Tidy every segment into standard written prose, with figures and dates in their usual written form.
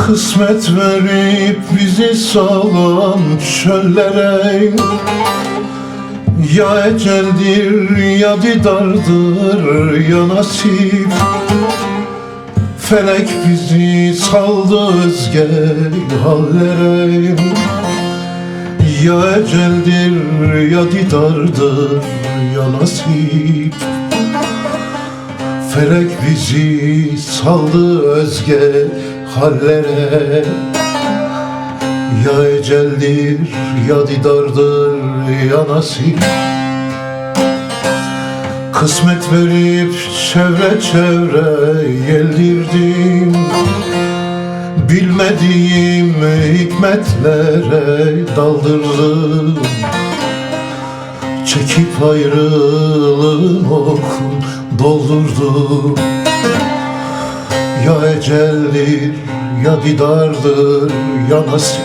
Kısmet verip bizi salan çöllere, ya eceldir ya didardır ya nasip. Felek bizi saldı özge hallere, ya eceldir ya didardır ya nasip. Felek bizi saldı özge hallere, ya eceldir ya didardır ya nasip. Kısmet verip çevre çevre yeldirdim, bilmediğim hikmetlere daldırdım. Çekip ayrılığın okun doldurdum, ya eceldir ya didardır ya nasip.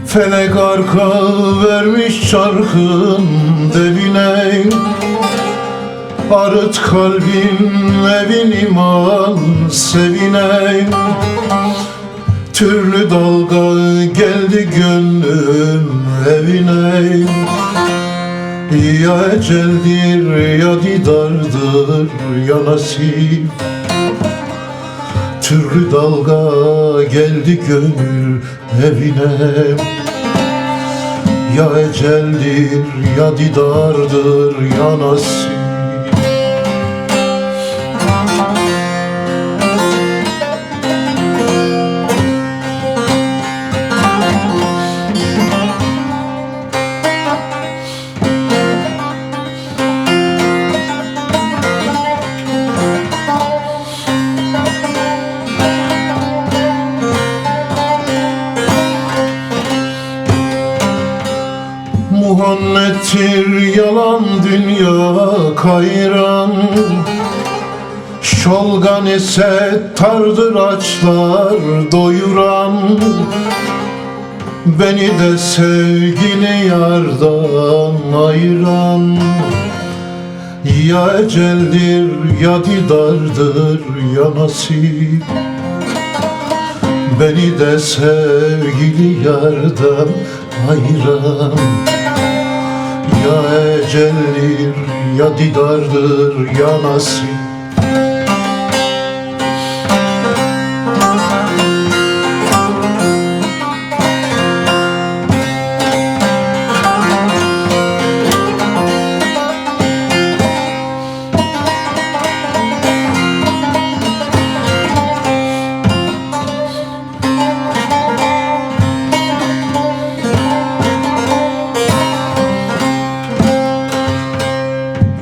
Felek arka vermiş çarkın devine, arıt kalbin evin iman sevine. Türlü dalga geldi gönlüm evine, ya eceldir ya didardır ya nasip. Türlü dalga geldi gönül evine, ya eceldir ya didardır ya nasip. Muhammed'tir yalan dünya kayran, şolgan ise tardır açlar doyuran. Beni de sevgili yardan ayıran, ya eceldir ya didardır ya nasip. Beni de sevgili yardan ayıran, ya eceldir ya didardır ya nasip.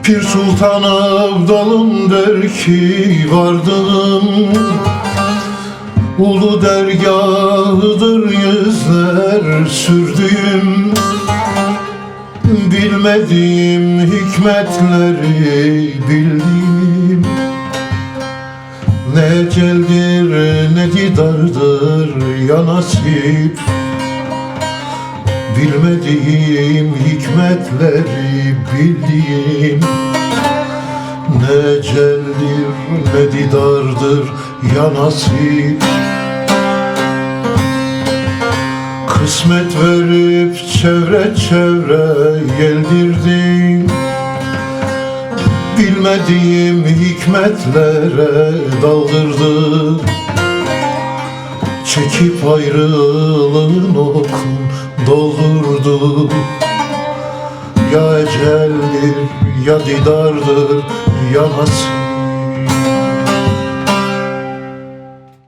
Pir Sultan Abdalım der ki vardım, ulu dergahıdır yüzler sürdüğüm. Bilmediğim hikmetleri bildim, ne eceldir ne didardır ya nasip. Bilmediğim hikmetleri bildiğim, ne eceldir ne didardır ya nasip. Kısmet verip çevre çevre yeldirdim, Bilmediğim hikmetlere daldırdı. Çekip ayrılığın okun doldurdu. Ya eceldir ya didardır ya nasip.